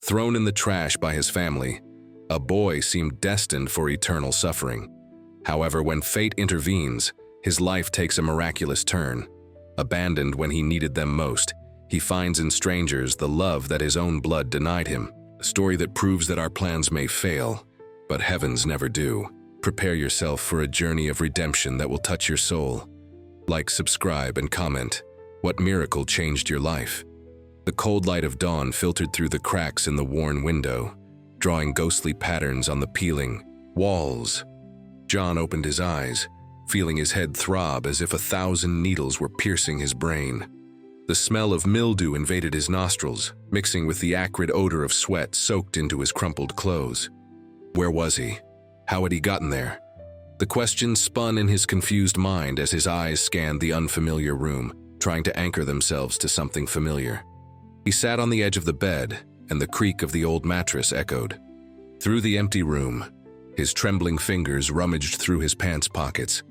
Thrown in the trash by his family, a boy seemed destined for eternal suffering. However, when fate intervenes, his life takes a miraculous turn. Abandoned when he needed them most, he finds in strangers the love that his own blood denied him. A story that proves that our plans may fail, but heavens never do. Prepare yourself for a journey of redemption that will touch your soul. Like, subscribe, and comment. What miracle changed your life? The cold light of dawn filtered through the cracks in the worn window, drawing ghostly patterns on the peeling walls. John opened his eyes, feeling his head throb as if 1,000 needles were piercing his brain. The smell of mildew invaded his nostrils, mixing with the acrid odor of sweat soaked into his crumpled clothes. Where was he? How had he gotten there? The questions spun in his confused mind as his eyes scanned the unfamiliar room, trying to anchor themselves to something familiar. He sat on the edge of the bed, and the creak of the old mattress echoed. Through the empty room, his trembling fingers rummaged through his pants pockets,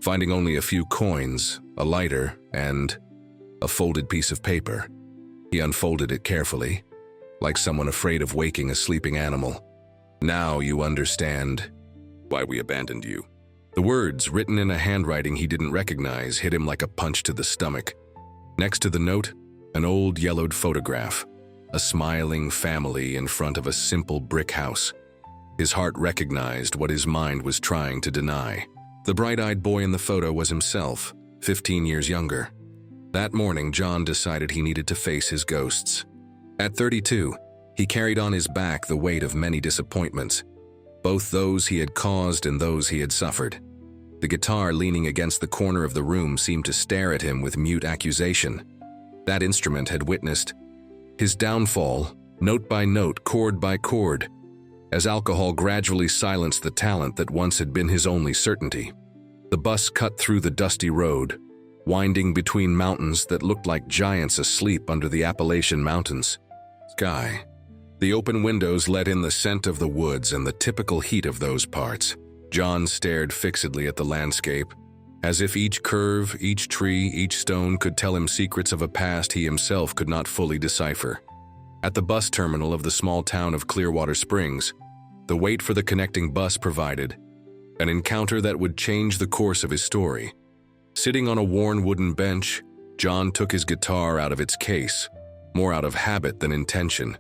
finding only a few coins, a lighter, and a folded piece of paper. He unfolded it carefully, like someone afraid of waking a sleeping animal. Now you understand why we abandoned you. The words, written in a handwriting he didn't recognize, hit him like a punch to the stomach. Next to the note, an old yellowed photograph, a smiling family in front of a simple brick house. His heart recognized what his mind was trying to deny. The bright-eyed boy in the photo was himself, 15 years younger. That morning, John decided he needed to face his ghosts. At 32, he carried on his back the weight of many disappointments, both those he had caused and those he had suffered. The guitar leaning against the corner of the room seemed to stare at him with mute accusation. That instrument had witnessed his downfall, note by note, chord by chord, as alcohol gradually silenced the talent that once had been his only certainty. The bus cut through the dusty road, winding between mountains that looked like giants asleep under the Appalachian Mountains. Sky. The open windows let in the scent of the woods and the typical heat of those parts. John stared fixedly at the landscape, as if each curve, each tree, each stone could tell him secrets of a past he himself could not fully decipher. At the bus terminal of the small town of Clearwater Springs, the wait for the connecting bus provided an encounter that would change the course of his story. Sitting on a worn wooden bench, John took his guitar out of its case, more out of habit than intention.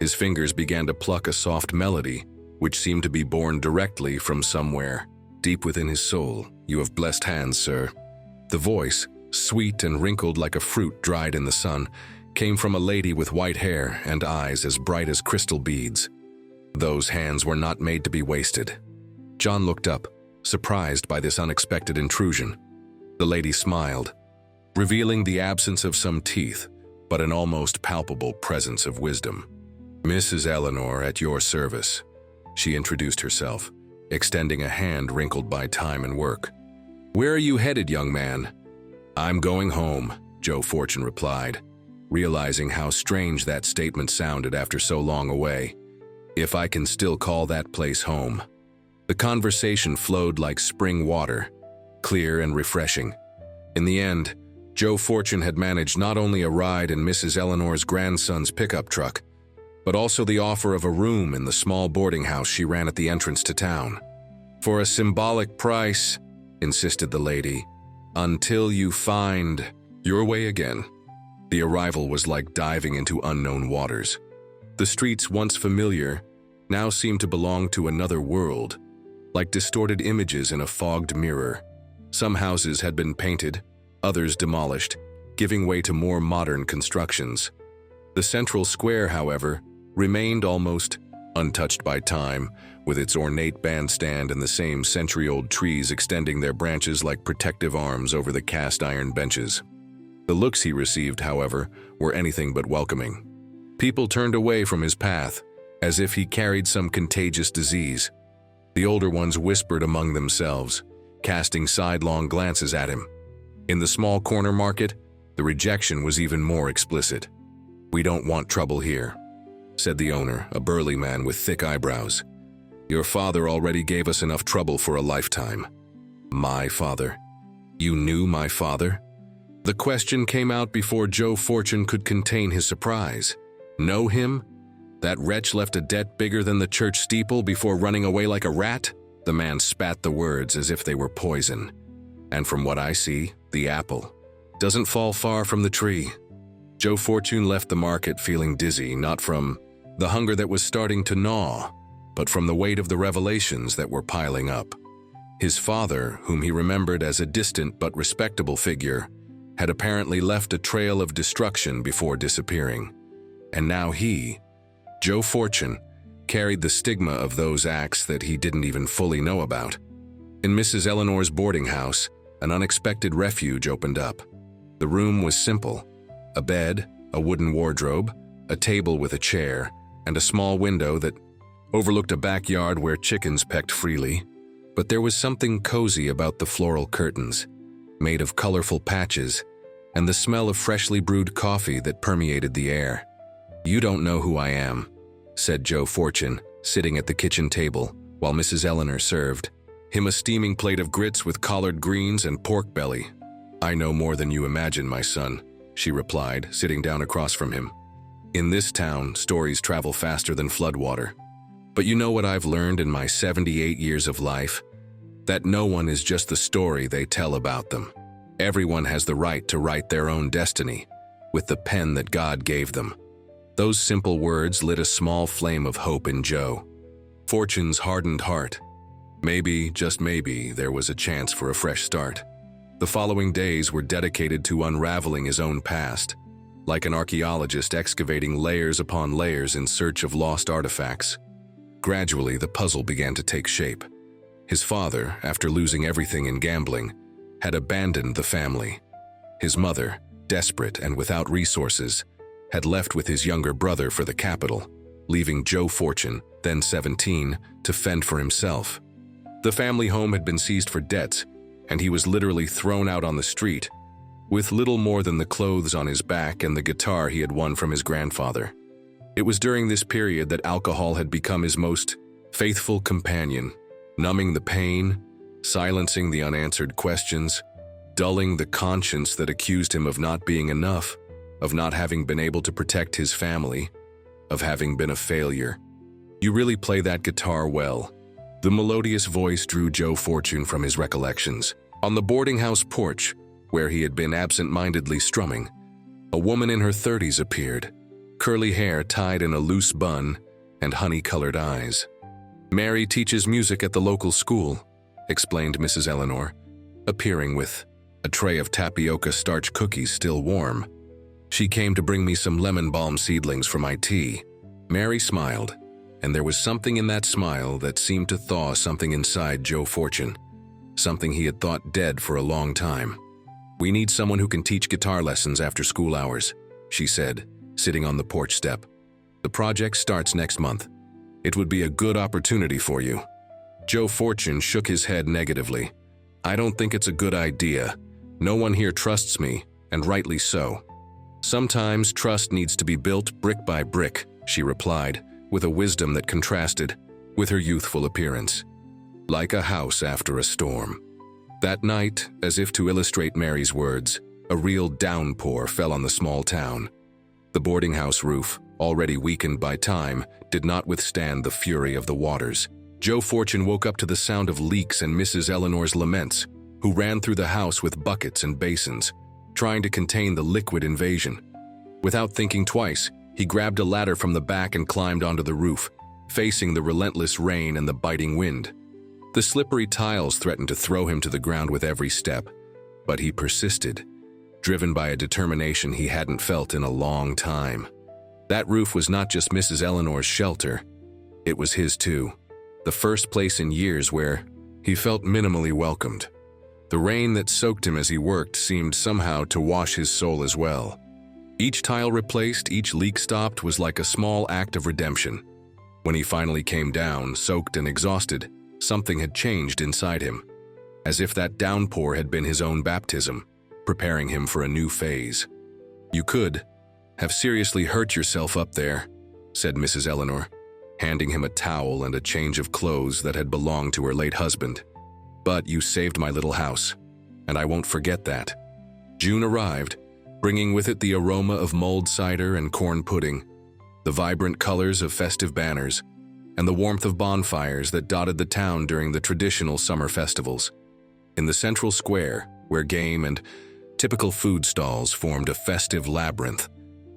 His fingers began to pluck a soft melody, which seemed to be born directly from somewhere, deep within his soul. "You have blessed hands, sir." The voice, sweet and wrinkled like a fruit dried in the sun, came from a lady with white hair and eyes as bright as crystal beads. Those hands were not made to be wasted. John looked up, surprised by this unexpected intrusion. The lady smiled, revealing the absence of some teeth, but an almost palpable presence of wisdom. "Mrs. Eleanor, at your service," she introduced herself, extending a hand wrinkled by time and work. "Where are you headed, young man?" "I'm going home," Joe Fortune replied, realizing how strange that statement sounded after so long away. "If I can still call that place home." The conversation flowed like spring water, clear and refreshing. In the end, Joe Fortune had managed not only a ride in Mrs. Eleanor's grandson's pickup truck, but also the offer of a room in the small boarding house she ran at the entrance to town. "For a symbolic price," insisted the lady, "until you find your way again." The arrival was like diving into unknown waters. The streets, once familiar, now seemed to belong to another world, like distorted images in a fogged mirror. Some houses had been painted, others demolished, giving way to more modern constructions. The central square, however, remained almost untouched by time, with its ornate bandstand and the same century-old trees extending their branches like protective arms over the cast-iron benches. The looks he received, however, were anything but welcoming. People turned away from his path, as if he carried some contagious disease. The older ones whispered among themselves, casting sidelong glances at him. In the small corner market, the rejection was even more explicit. "We don't want trouble here," said the owner, a burly man with thick eyebrows. "Your father already gave us enough trouble for a lifetime." "My father? You knew my father?" The question came out before Joe Fortune could contain his surprise. "Know him?" That wretch left a debt bigger than the church steeple before running away like a rat? The man spat the words as if they were poison. And from what I see, the apple doesn't fall far from the tree. Joe Fortune left the market feeling dizzy, not from the hunger that was starting to gnaw, but from the weight of the revelations that were piling up. His father, whom he remembered as a distant but respectable figure, had apparently left a trail of destruction before disappearing. And now he, Joe Fortune, carried the stigma of those acts that he didn't even fully know about. In Mrs. Eleanor's boarding house, an unexpected refuge opened up. The room was simple: a bed, a wooden wardrobe, a table with a chair, and a small window that overlooked a backyard where chickens pecked freely. But there was something cozy about the floral curtains, made of colorful patches, and the smell of freshly brewed coffee that permeated the air. "You don't know who I am," said Joe Fortune, sitting at the kitchen table while Mrs. Eleanor served him a steaming plate of grits with collard greens and pork belly. "I know more than you imagine, my son," she replied, sitting down across from him. "In this town, stories travel faster than floodwater. But you know what I've learned in my 78 years of life? That no one is just the story they tell about them. Everyone has the right to write their own destiny, with the pen that God gave them." Those simple words lit a small flame of hope in Joe Fortune's hardened heart. Maybe, just maybe, there was a chance for a fresh start. The following days were dedicated to unraveling his own past, like an archaeologist excavating layers upon layers in search of lost artifacts. Gradually, the puzzle began to take shape. His father, after losing everything in gambling, had abandoned the family. His mother, desperate and without resources, had left with his younger brother for the capital, leaving Joe Fortune, then 17, to fend for himself. The family home had been seized for debts, and he was literally thrown out on the street, with little more than the clothes on his back and the guitar he had won from his grandfather. It was during this period that alcohol had become his most faithful companion, numbing the pain, silencing the unanswered questions, dulling the conscience that accused him of not being enough, of not having been able to protect his family, of having been a failure. "You really play that guitar well." The melodious voice drew Joe Fortune from his recollections. On the boarding house porch, where he had been absent-mindedly strumming, a woman in her 30s appeared, curly hair tied in a loose bun and honey-colored eyes. "Mary teaches music at the local school," explained Mrs. Eleanor, appearing with a tray of tapioca starch cookies still warm. "She came to bring me some lemon balm seedlings for my tea." Mary smiled, and there was something in that smile that seemed to thaw something inside Joe Fortune, something he had thought dead for a long time. "We need someone who can teach guitar lessons after school hours," she said, sitting on the porch step. "The project starts next month. It would be a good opportunity for you." Joe Fortune shook his head negatively. "I don't think it's a good idea. No one here trusts me, and rightly so." "Sometimes trust needs to be built brick by brick," she replied, with a wisdom that contrasted with her youthful appearance. "Like a house after a storm." That night, as if to illustrate Mary's words, a real downpour fell on the small town. The boarding house roof, already weakened by time, did not withstand the fury of the waters. Joe Fortune woke up to the sound of leaks and Mrs. Eleanor's laments, who ran through the house with buckets and basins, trying to contain the liquid invasion. Without thinking twice, he grabbed a ladder from the back and climbed onto the roof, facing the relentless rain and the biting wind. The slippery tiles threatened to throw him to the ground with every step, but he persisted, driven by a determination he hadn't felt in a long time. That roof was not just Mrs. Eleanor's shelter, it was his too. The first place in years where he felt minimally welcomed. The rain that soaked him as he worked seemed somehow to wash his soul as well. Each tile replaced, each leak stopped was like a small act of redemption. When he finally came down, soaked and exhausted, something had changed inside him, as if that downpour had been his own baptism, preparing him for a new phase. "You could have seriously hurt yourself up there," said Mrs. Eleanor, handing him a towel and a change of clothes that had belonged to her late husband. "But you saved my little house, and I won't forget that." June arrived, bringing with it the aroma of mulled cider and corn pudding. the vibrant colors of festive banners, and the warmth of bonfires that dotted the town during the traditional summer festivals. In the central square, where game and typical food stalls formed a festive labyrinth,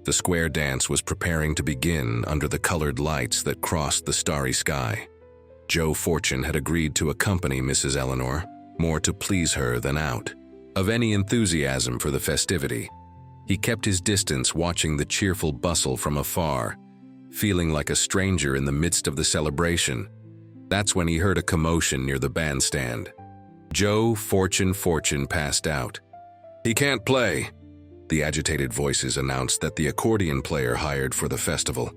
the square dance was preparing to begin under the colored lights that crossed the starry sky. Joe Fortune had agreed to accompany Mrs. Eleanor, more to please her than out of any enthusiasm for the festivity. He kept his distance, watching the cheerful bustle from afar, feeling like a stranger in the midst of the celebration. That's when he heard a commotion near the bandstand. Joe Fortune passed out. "He can't play." The agitated voices announced that the accordion player hired for the festival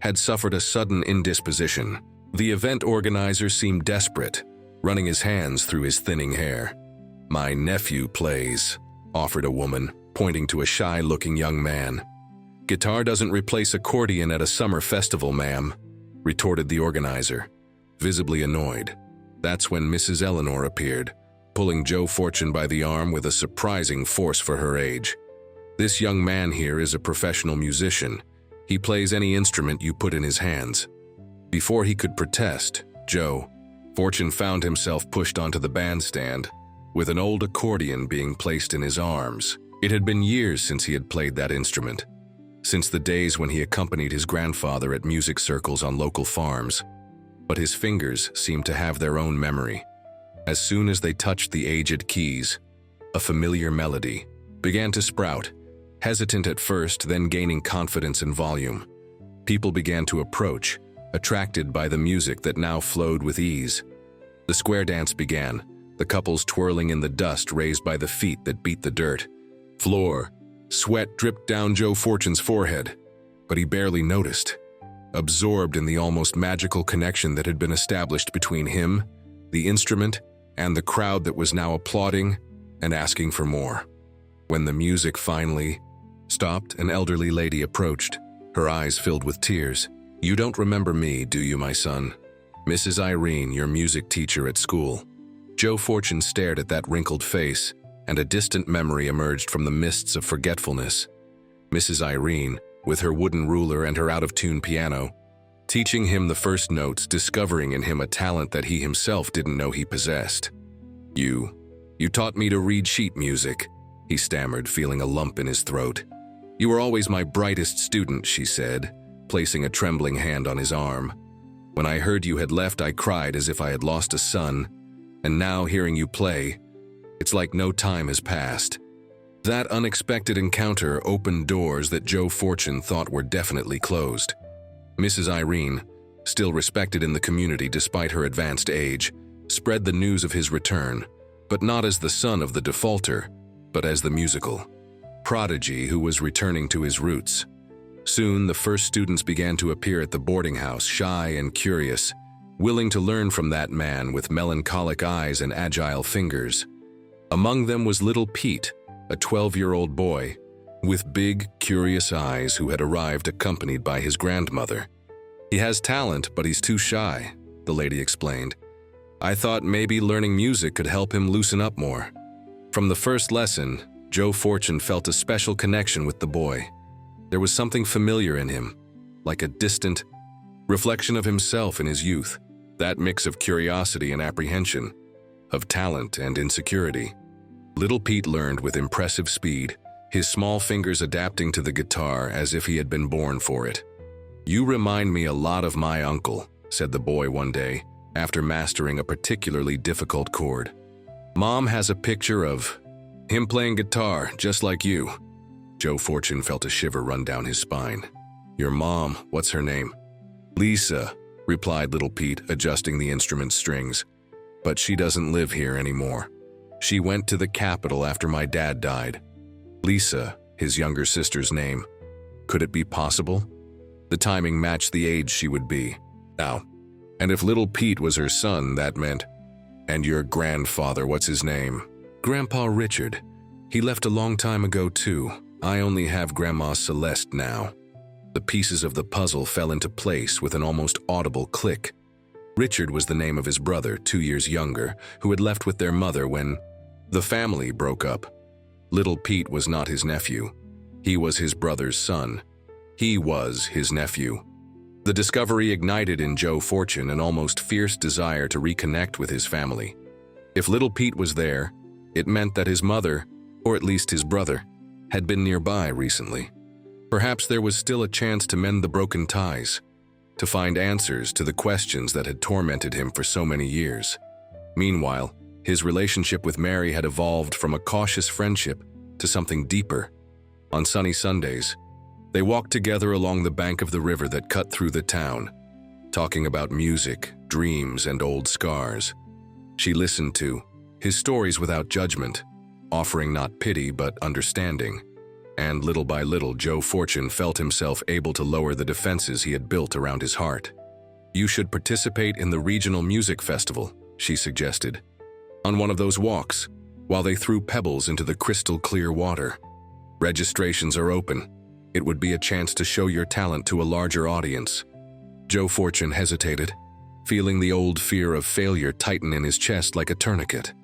had suffered a sudden indisposition. The event organizer seemed desperate, running his hands through his thinning hair. "My nephew plays," offered a woman, pointing to a shy-looking young man. "Guitar doesn't replace accordion at a summer festival, ma'am," retorted the organizer, visibly annoyed. That's when Mrs. Eleanor appeared, pulling Joe Fortune by the arm with a surprising force for her age. "This young man here is a professional musician. He plays any instrument you put in his hands." Before he could protest, Joe Fortune found himself pushed onto the bandstand, with an old accordion being placed in his arms. It had been years since he had played that instrument, since the days when he accompanied his grandfather at music circles on local farms. But his fingers seemed to have their own memory. As soon as they touched the aged keys, a familiar melody began to sprout, hesitant at first, then gaining confidence and volume. People began to approach, attracted by the music that now flowed with ease. The square dance began, the couples twirling in the dust raised by the feet that beat the dirt. Sweat dripped down Joe Fortune's forehead, but he barely noticed, absorbed in the almost magical connection that had been established between him, the instrument, and the crowd that was now applauding and asking for more. When the music finally stopped, an elderly lady approached, her eyes filled with tears. "You don't remember me, do you, my son? Mrs. Irene, your music teacher at school." Joe Fortune stared at that wrinkled face, and a distant memory emerged from the mists of forgetfulness. Mrs. Irene, with her wooden ruler and her out-of-tune piano, teaching him the first notes, discovering in him a talent that he himself didn't know he possessed. You taught me to read sheet music," he stammered, feeling a lump in his throat. "You were always my brightest student," she said, placing a trembling hand on his arm. "When I heard you had left, I cried as if I had lost a son, and now hearing you play, it's like no time has passed." That unexpected encounter opened doors that Joe Fortune thought were definitely closed. Mrs. Irene, still respected in the community despite her advanced age, spread the news of his return, but not as the son of the defaulter, but as the musical prodigy who was returning to his roots. Soon, the first students began to appear at the boarding house, shy and curious, willing to learn from that man with melancholic eyes and agile fingers. Among them was little Pete, a 12-year-old boy, with big, curious eyes, who had arrived accompanied by his grandmother. "He has talent, but he's too shy," the lady explained. "I thought maybe learning music could help him loosen up more." From the first lesson, Joe Fortune felt a special connection with the boy. There was something familiar in him, like a distant reflection of himself in his youth, that mix of curiosity and apprehension, of talent and insecurity. Little Pete learned with impressive speed, his small fingers adapting to the guitar as if he had been born for it. "You remind me a lot of my uncle," said the boy one day, after mastering a particularly difficult chord. "Mom has a picture of him playing guitar just like you." Joe Fortune felt a shiver run down his spine. "Your mom, what's her name?" "Lisa," replied little Pete, adjusting the instrument's strings. "But she doesn't live here anymore. She went to the capital after my dad died." Lisa, his younger sister's name. Could it be possible? The timing matched the age she would be now. And if little Pete was her son, that meant... "And your grandfather, what's his name?" "Grandpa Richard. He left a long time ago too. I only have Grandma Celeste now." The pieces of the puzzle fell into place with an almost audible click. Richard was the name of his brother, 2 years younger, who had left with their mother when the family broke up. Little Pete was not his nephew. He was his brother's son. He was his nephew. The discovery ignited in Joe Fortune an almost fierce desire to reconnect with his family. If little Pete was there, it meant that his mother, or at least his brother, had been nearby recently. Perhaps there was still a chance to mend the broken ties, to find answers to the questions that had tormented him for so many years. Meanwhile, his relationship with Mary had evolved from a cautious friendship to something deeper. On sunny Sundays, they walked together along the bank of the river that cut through the town, talking about music, dreams, and old scars. She listened to his stories without judgment, offering not pity but understanding. And little by little, Joe Fortune felt himself able to lower the defenses he had built around his heart. "You should participate in the regional music festival," she suggested. "On one of those walks, while they threw pebbles into the crystal clear water. Registrations are open. It would be a chance to show your talent to a larger audience." Joe Fortune hesitated, feeling the old fear of failure tighten in his chest like a tourniquet.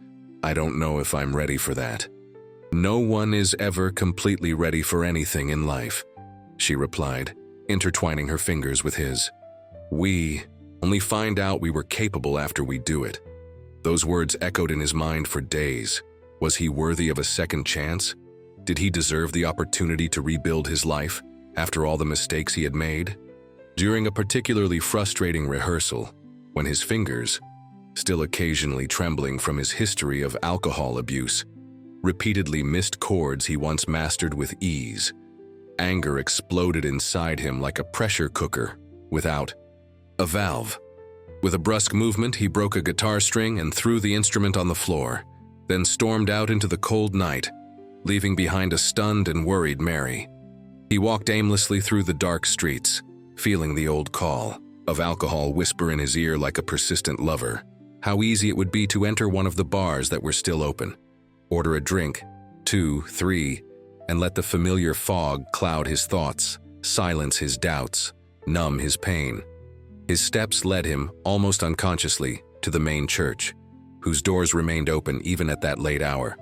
"I don't know if I'm ready for that." "No one is ever completely ready for anything in life," she replied, intertwining her fingers with his. "We only find out we were capable after we do it." Those words echoed in his mind for days. Was he worthy of a second chance? Did he deserve the opportunity to rebuild his life after all the mistakes he had made? During a particularly frustrating rehearsal, when his fingers, still occasionally trembling from his history of alcohol abuse, repeatedly missed chords he once mastered with ease, anger exploded inside him like a pressure cooker without a valve. With a brusque movement, he broke a guitar string and threw the instrument on the floor, then stormed out into the cold night, leaving behind a stunned and worried Mary. He walked aimlessly through the dark streets, feeling the old call of alcohol whisper in his ear like a persistent lover. How easy it would be to enter one of the bars that were still open, order a drink, 2, 3, and let the familiar fog cloud his thoughts, silence his doubts, numb his pain. His steps led him, almost unconsciously, to the main church, whose doors remained open even at that late hour.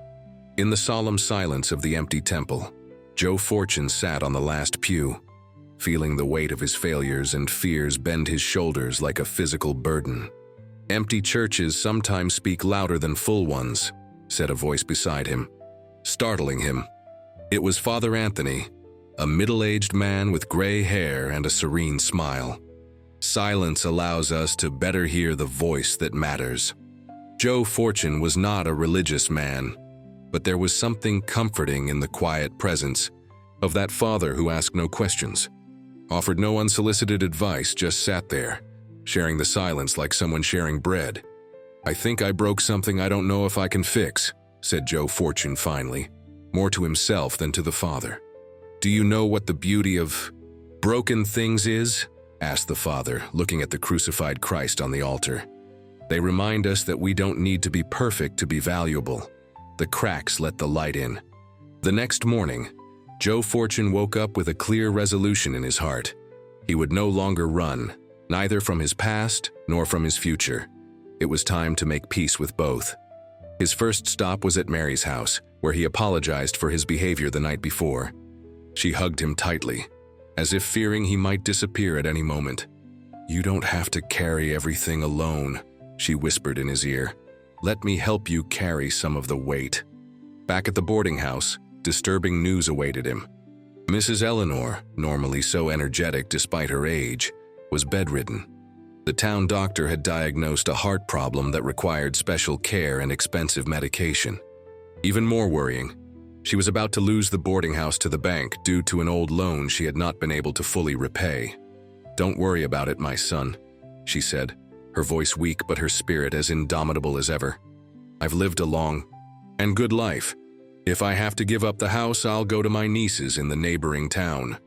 In the solemn silence of the empty temple, Joe Fortune sat on the last pew, feeling the weight of his failures and fears bend his shoulders like a physical burden. "Empty churches sometimes speak louder than full ones," said a voice beside him, startling him. It was Father Anthony, a middle-aged man with gray hair and a serene smile. "Silence allows us to better hear the voice that matters." Joe Fortune was not a religious man, but there was something comforting in the quiet presence of that father who asked no questions, offered no unsolicited advice, just sat there, sharing the silence like someone sharing bread. "I think I broke something I don't know if I can fix," said Joe Fortune finally, more to himself than to the father. "Do you know what the beauty of broken things is?" asked the father, looking at the crucified Christ on the altar. "They remind us that we don't need to be perfect to be valuable. The cracks let the light in." The next morning, Joe Fortune woke up with a clear resolution in his heart. He would no longer run, neither from his past nor from his future. It was time to make peace with both. His first stop was at Mary's house, where he apologized for his behavior the night before. She hugged him tightly, as if fearing he might disappear at any moment. "You don't have to carry everything alone," she whispered in his ear. "Let me help you carry some of the weight." Back at the boarding house, disturbing news awaited him. Mrs. Eleanor, normally so energetic despite her age, was bedridden. The town doctor had diagnosed a heart problem that required special care and expensive medication. Even more worrying, she was about to lose the boarding house to the bank due to an old loan she had not been able to fully repay. "Don't worry about it, my son," she said, her voice weak but her spirit as indomitable as ever. "I've lived a long and good life. If I have to give up the house, I'll go to my nieces in the neighboring town."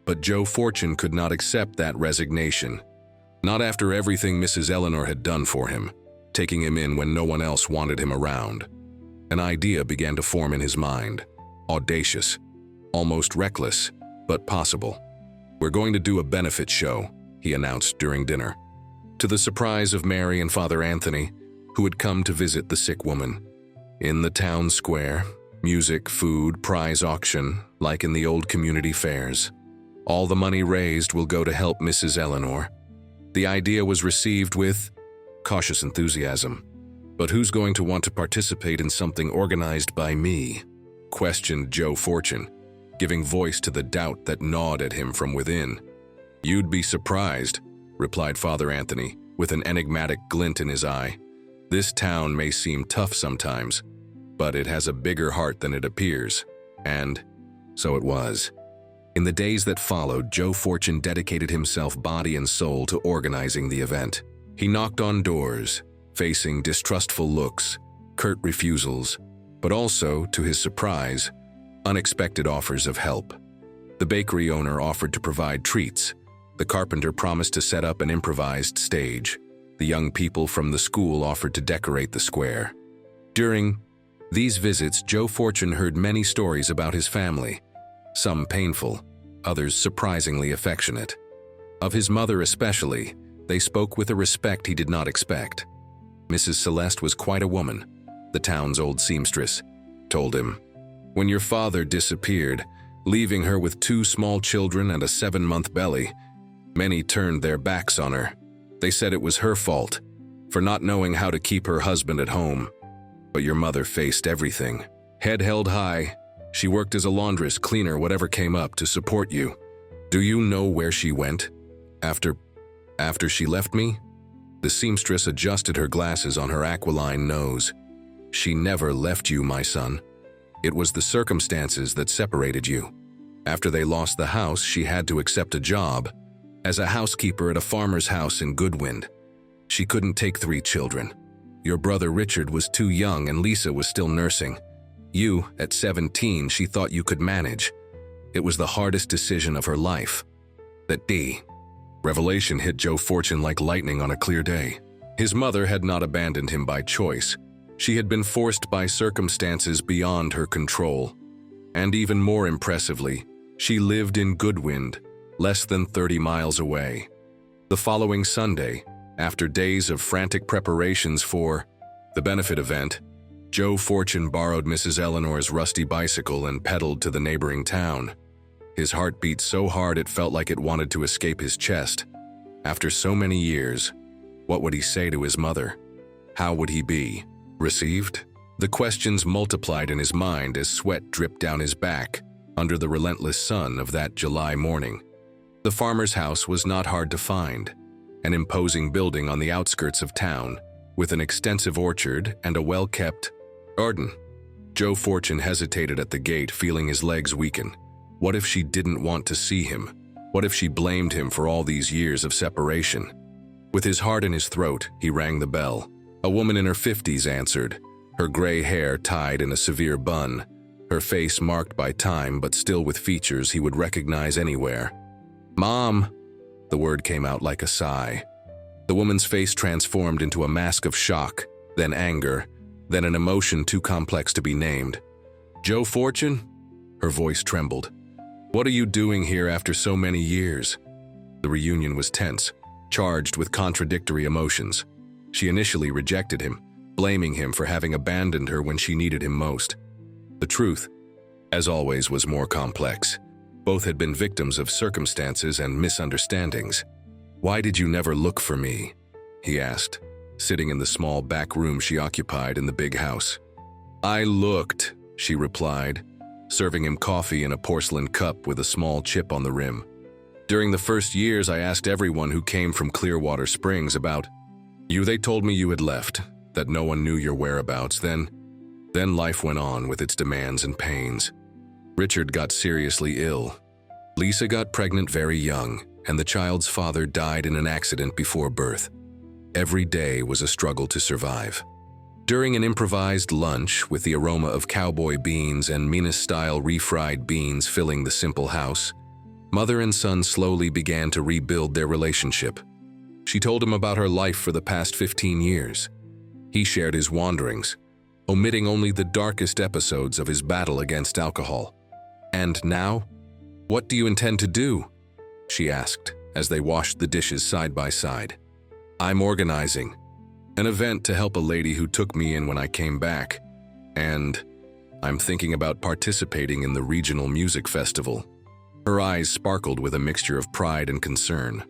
But Joe Fortune could not accept that resignation. Not after everything Mrs. Eleanor had done for him, taking him in when no one else wanted him around. An idea began to form in his mind. Audacious, almost reckless, but possible. "We're going to do a benefit show," he announced during dinner, to the surprise of Mary and Father Anthony, who had come to visit the sick woman. In the town square, music, food, prize auction, like in the old community fairs. All the money raised will go to help Mrs. Eleanor. The idea was received with cautious enthusiasm. But who's going to want to participate in something organized by me? Questioned Joe Fortune, giving voice to the doubt that gnawed at him from within. You'd be surprised, replied Father Anthony, with an enigmatic glint in his eye. This town may seem tough sometimes, but it has a bigger heart than it appears. And so it was. In the days that followed, Joe Fortune dedicated himself body and soul to organizing the event. He knocked on doors, facing distrustful looks, curt refusals, but also, to his surprise, unexpected offers of help. The bakery owner offered to provide treats. The carpenter promised to set up an improvised stage. The young people from the school offered to decorate the square. During these visits, Joe Fortune heard many stories about his family, some painful, others surprisingly affectionate. Of his mother especially, they spoke with a respect he did not expect. Mrs. Celeste was quite a woman, the town's old seamstress told him. When your father disappeared, leaving her with 2 small children and a 7-month belly, many turned their backs on her. They said it was her fault, for not knowing how to keep her husband at home. But your mother faced everything. Head held high, she worked as a laundress, cleaner, whatever came up to support you. Do you know where she went? After she left me? The seamstress adjusted her glasses on her aquiline nose. She never left you, my son. It was the circumstances that separated you. After they lost the house, she had to accept a job as a housekeeper at a farmer's house in Goodwind. She couldn't take 3 children. Your brother Richard was too young and Lisa was still nursing. You, at 17, she thought you could manage. It was the hardest decision of her life. That day, revelation hit Joe Fortune like lightning on a clear day. His mother had not abandoned him by choice. She had been forced by circumstances beyond her control. And even more impressively, she lived in Goodwind, less than 30 miles away. The following Sunday, after days of frantic preparations for the benefit event, Joe Fortune borrowed Mrs. Eleanor's rusty bicycle and pedaled to the neighboring town. His heart beat so hard it felt like it wanted to escape his chest. After so many years, what would he say to his mother? How would he be received? The questions multiplied in his mind as sweat dripped down his back under the relentless sun of that July morning. The farmer's house was not hard to find, an imposing building on the outskirts of town, with an extensive orchard and a well-kept garden. Joe Fortune hesitated at the gate, feeling his legs weaken. What if she didn't want to see him? What if she blamed him for all these years of separation? With his heart in his throat, he rang the bell. A woman in her 50s answered, her gray hair tied in a severe bun, her face marked by time but still with features he would recognize anywhere. "Mom!" The word came out like a sigh. The woman's face transformed into a mask of shock, then anger, then an emotion too complex to be named. "Joe Fortune?" Her voice trembled. "What are you doing here after so many years?" The reunion was tense, charged with contradictory emotions. She initially rejected him, blaming him for having abandoned her when she needed him most. The truth, as always, was more complex. Both had been victims of circumstances and misunderstandings. "Why did you never look for me?" he asked, sitting in the small back room she occupied in the big house. "I looked," she replied, serving him coffee in a porcelain cup with a small chip on the rim. "During the first years, I asked everyone who came from Clearwater Springs about you. They told me you had left, that no one knew your whereabouts. Then life went on with its demands and pains. Richard got seriously ill. Lisa got pregnant very young, and the child's father died in an accident before birth. Every day was a struggle to survive. During an improvised lunch with the aroma of cowboy beans and Minas-style refried beans filling the simple house, mother and son slowly began to rebuild their relationship. She told him about her life for the past 15 years. He shared his wanderings, omitting only the darkest episodes of his battle against alcohol. "And now, what do you intend to do?" she asked as they washed the dishes side by side. "I'm organizing an event to help a lady who took me in when I came back, and I'm thinking about participating in the regional music festival." Her eyes sparkled with a mixture of pride and concern.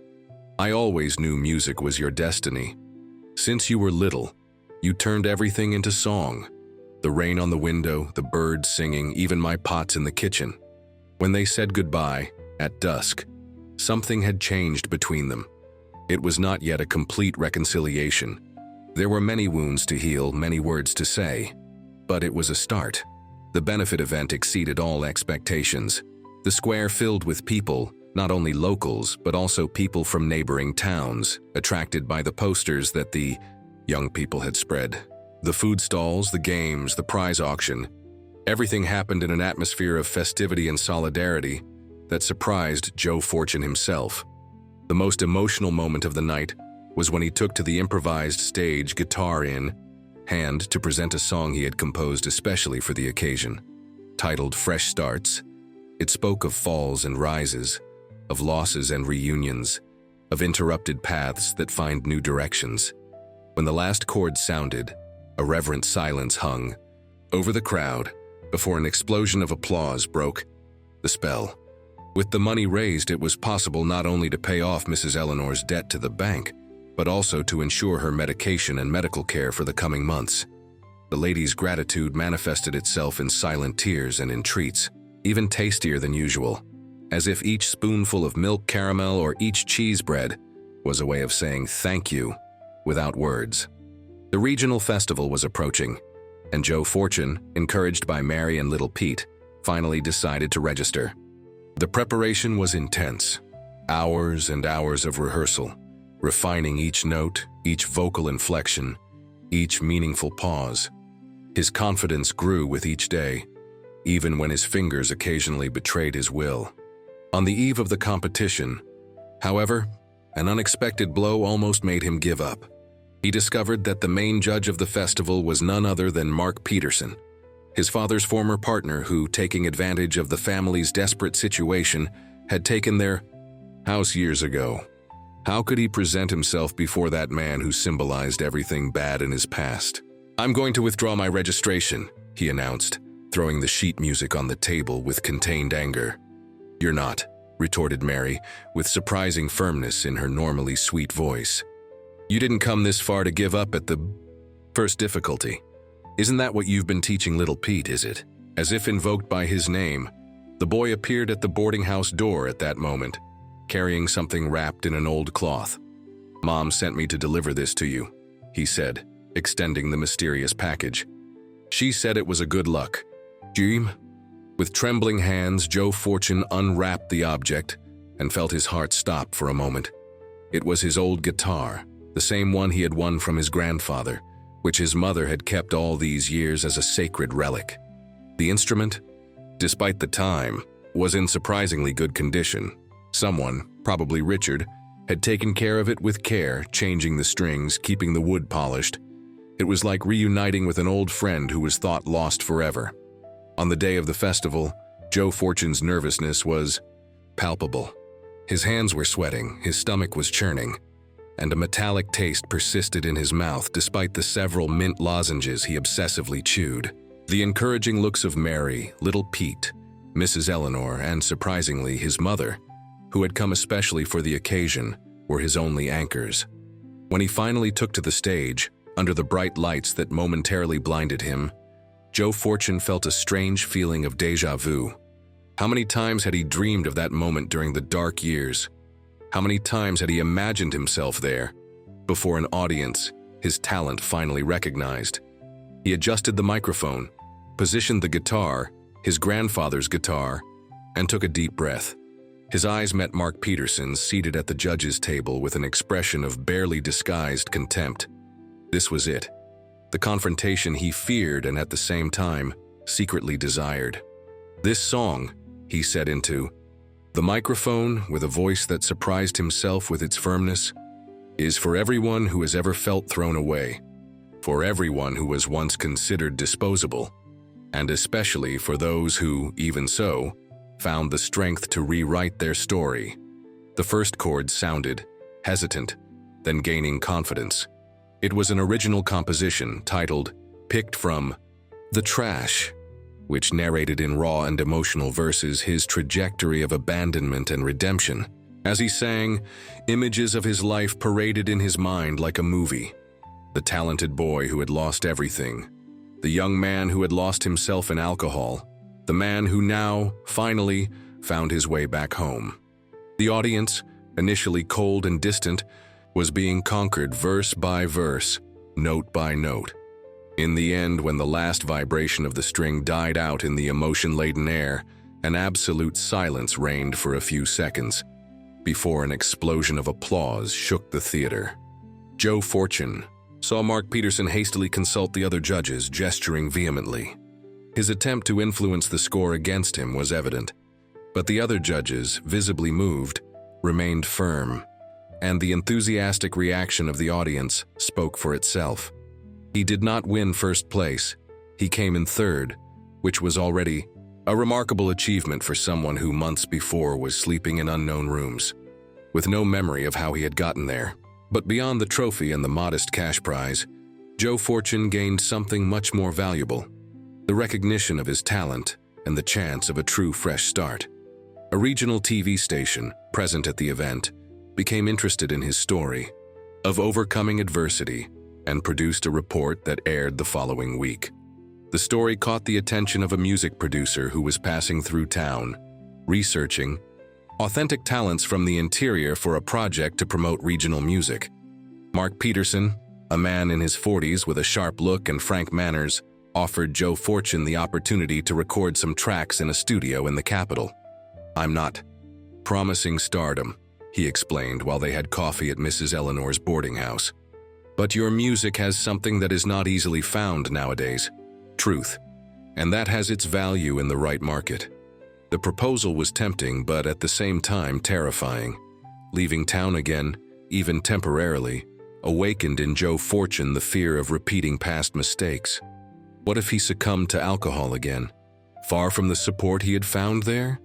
"I always knew music was your destiny. Since you were little, you turned everything into song. The rain on the window, the birds singing, even my pots in the kitchen." When they said goodbye, at dusk, something had changed between them. It was not yet a complete reconciliation. There were many wounds to heal, many words to say. But it was a start. The benefit event exceeded all expectations. The square filled with people, not only locals, but also people from neighboring towns, attracted by the posters that the young people had spread. The food stalls, the games, the prize auction. Everything happened in an atmosphere of festivity and solidarity that surprised Joe Fortune himself. The most emotional moment of the night was when he took to the improvised stage, guitar in hand, to present a song he had composed especially for the occasion. Titled Fresh Starts, it spoke of falls and rises, of losses and reunions, of interrupted paths that find new directions. When the last chord sounded, a reverent silence hung over the crowd before an explosion of applause broke the spell. With the money raised, it was possible not only to pay off Mrs. Eleanor's debt to the bank, but also to ensure her medication and medical care for the coming months. The lady's gratitude manifested itself in silent tears and in treats, even tastier than usual, as if each spoonful of milk caramel or each cheese bread was a way of saying thank you without words. The regional festival was approaching, and Joe Fortune, encouraged by Mary and little Pete, finally decided to register. The preparation was intense. Hours and hours of rehearsal, refining each note, each vocal inflection, each meaningful pause. His confidence grew with each day, even when his fingers occasionally betrayed his will. On the eve of the competition, however, an unexpected blow almost made him give up. He discovered that the main judge of the festival was none other than Mark Peterson, his father's former partner who, taking advantage of the family's desperate situation, had taken their house years ago. How could he present himself before that man who symbolized everything bad in his past? "I'm going to withdraw my registration," he announced, throwing the sheet music on the table with contained anger. "You're not," retorted Mary, with surprising firmness in her normally sweet voice. "You didn't come this far to give up at the first difficulty. Isn't that what you've been teaching little Pete, is it?" As if invoked by his name, the boy appeared at the boarding house door at that moment, carrying something wrapped in an old cloth. "Mom sent me to deliver this to you," he said, extending the mysterious package. "She said it was a good luck." "Jim?" With trembling hands, Joe Fortune unwrapped the object and felt his heart stop for a moment. It was his old guitar, the same one he had won from his grandfather, which his mother had kept all these years as a sacred relic. The instrument, despite the time, was in surprisingly good condition. Someone, probably Richard, had taken care of it with care, changing the strings, keeping the wood polished. It was like reuniting with an old friend who was thought lost forever. On the day of the festival, Joe Fortune's nervousness was palpable. His hands were sweating, his stomach was churning, and a metallic taste persisted in his mouth despite the several mint lozenges he obsessively chewed. The encouraging looks of Mary, little Pete, Mrs. Eleanor, and surprisingly his mother, who had come especially for the occasion, were his only anchors. When he finally took to the stage, under the bright lights that momentarily blinded him, Joe Fortune felt a strange feeling of déjà vu. How many times had he dreamed of that moment during the dark years? How many times had he imagined himself there, before an audience his talent finally recognized? He adjusted the microphone, positioned the guitar, his grandfather's guitar, and took a deep breath. His eyes met Mark Peterson's, seated at the judge's table with an expression of barely disguised contempt. This was it. The confrontation he feared and at the same time secretly desired. "This song," he said into the microphone with a voice that surprised himself with its firmness, "is for everyone who has ever felt thrown away, for everyone who was once considered disposable, and especially for those who, even so, found the strength to rewrite their story." The first chord sounded, hesitant, then gaining confidence. It was an original composition titled, picked from the trash. which narrated in raw and emotional verses his trajectory of abandonment and redemption. As he sang, images of his life paraded in his mind like a movie. The talented boy who had lost everything, the young man who had lost himself in alcohol, the man who now, finally, found his way back home. The audience, initially cold and distant, was being conquered verse by verse, note by note. In the end, when the last vibration of the string died out in the emotion-laden air, an absolute silence reigned for a few seconds, before an explosion of applause shook the theater. Joe Fortune saw Mark Peterson hastily consult the other judges, gesturing vehemently. His attempt to influence the score against him was evident, but the other judges, visibly moved, remained firm, and the enthusiastic reaction of the audience spoke for itself. He did not win first place. He came in third, which was already a remarkable achievement for someone who months before was sleeping in unknown rooms, with no memory of how he had gotten there. But beyond the trophy and the modest cash prize, Joe Fortune gained something much more valuable: the recognition of his talent and the chance of a true fresh start. A regional TV station, present at the event, became interested in his story of overcoming adversity and produced a report that aired the following week. The story caught the attention of a music producer who was passing through town, researching authentic talents from the interior for a project to promote regional music. Mark Peterson, a man in his 40s with a sharp look and frank manners, offered Joe Fortune the opportunity to record some tracks in a studio in the capital. "I'm not promising stardom," he explained while they had coffee at Mrs. Eleanor's boarding house. "But your music has something that is not easily found nowadays: truth. And that has its value in the right market." The proposal was tempting, but at the same time terrifying. Leaving town again, even temporarily, awakened in Joe Fortune the fear of repeating past mistakes. What if he succumbed to alcohol again, far from the support he had found there?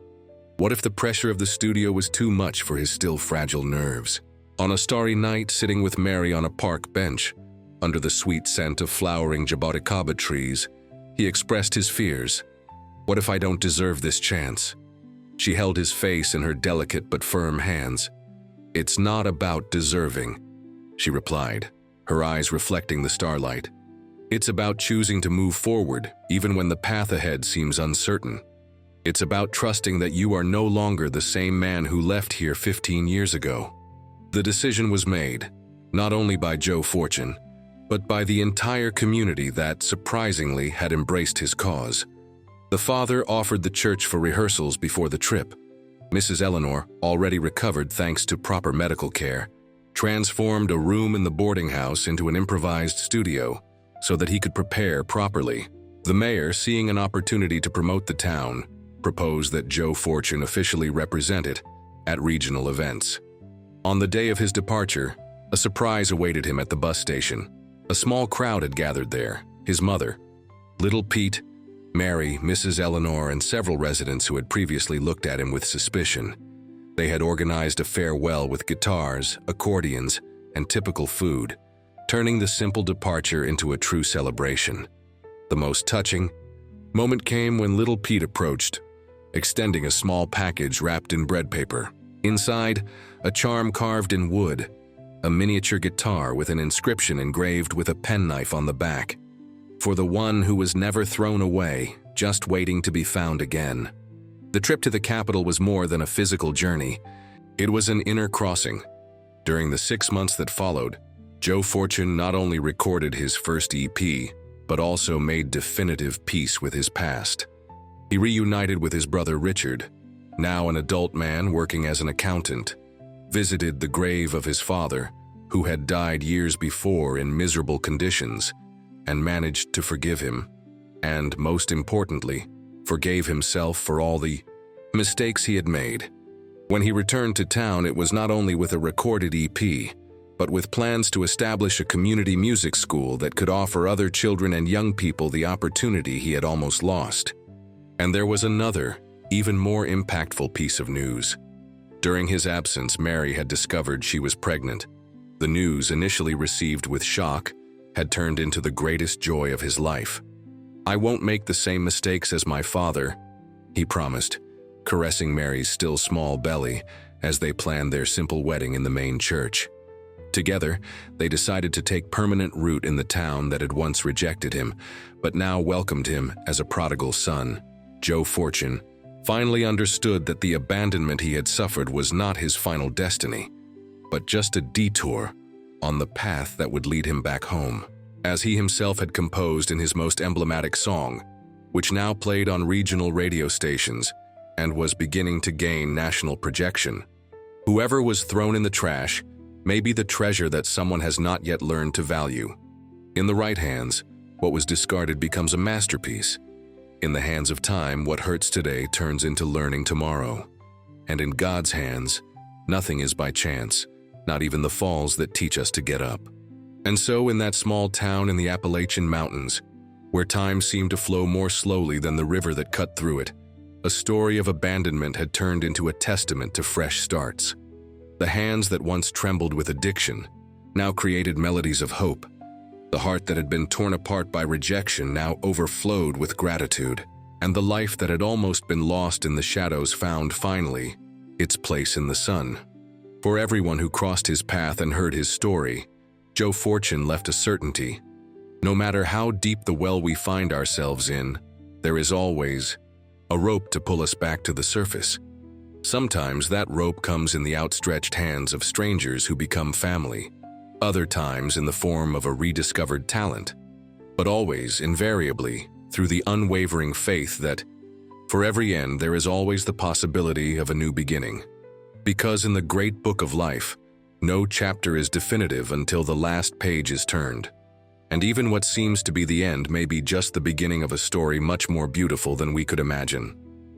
What if the pressure of the studio was too much for his still fragile nerves? On a starry night, sitting with Mary on a park bench, under the sweet scent of flowering jaboticaba trees, he expressed his fears. "What if I don't deserve this chance?" She held his face in her delicate but firm hands. "It's not about deserving," she replied, her eyes reflecting the starlight. "It's about choosing to move forward, even when the path ahead seems uncertain. It's about trusting that you are no longer the same man who left here 15 years ago." The decision was made, not only by Joe Fortune, but by the entire community that, surprisingly, had embraced his cause. The father offered the church for rehearsals before the trip. Mrs. Eleanor, already recovered thanks to proper medical care, transformed a room in the boarding house into an improvised studio so that he could prepare properly. The mayor, seeing an opportunity to promote the town, proposed that Joe Fortune officially represent it at regional events. On the day of his departure, a surprise awaited him at the bus station. A small crowd had gathered there: his mother, little Pete, Mary, Mrs. Eleanor, and several residents who had previously looked at him with suspicion. They had organized a farewell with guitars, accordions, and typical food, turning the simple departure into a true celebration. The most touching moment came when little Pete approached, extending a small package wrapped in bread paper. Inside, a charm carved in wood, a miniature guitar with an inscription engraved with a penknife on the back: "For the one who was never thrown away, just waiting to be found again." The trip to the capital was more than a physical journey. It was an inner crossing. During the 6 months that followed, Joe Fortune not only recorded his first EP, but also made definitive peace with his past. He reunited with his brother Richard, now an adult man working as an accountant, visited the grave of his father, who had died years before in miserable conditions, and managed to forgive him, and, most importantly, forgave himself for all the mistakes he had made. When he returned to town, it was not only with a recorded EP, but with plans to establish a community music school that could offer other children and young people the opportunity he had almost lost. And there was another, even more impactful piece of news. During his absence, Mary had discovered she was pregnant. The news, initially received with shock, had turned into the greatest joy of his life. "I won't make the same mistakes as my father," he promised, caressing Mary's still small belly as they planned their simple wedding in the main church. Together, they decided to take permanent root in the town that had once rejected him, but now welcomed him as a prodigal son. Joe Fortune finally understood that the abandonment he had suffered was not his final destiny, but just a detour on the path that would lead him back home. As he himself had composed in his most emblematic song, which now played on regional radio stations and was beginning to gain national projection, "Whoever was thrown in the trash may be the treasure that someone has not yet learned to value. In the right hands, what was discarded becomes a masterpiece. In the hands of time, what hurts today turns into learning tomorrow. And in God's hands, nothing is by chance, not even the falls that teach us to get up." And so in that small town in the Appalachian Mountains, where time seemed to flow more slowly than the river that cut through it, a story of abandonment had turned into a testament to fresh starts. The hands that once trembled with addiction now created melodies of hope. The heart that had been torn apart by rejection now overflowed with gratitude. And the life that had almost been lost in the shadows found, finally, its place in the sun. For everyone who crossed his path and heard his story, Joe Fortune left a certainty. No matter how deep the well we find ourselves in, there is always a rope to pull us back to the surface. Sometimes that rope comes in the outstretched hands of strangers who become family, other times in the form of a rediscovered talent, but always, invariably, through the unwavering faith that, for every end, there is always the possibility of a new beginning. Because in the great book of life, no chapter is definitive until the last page is turned. And even what seems to be the end may be just the beginning of a story much more beautiful than we could imagine.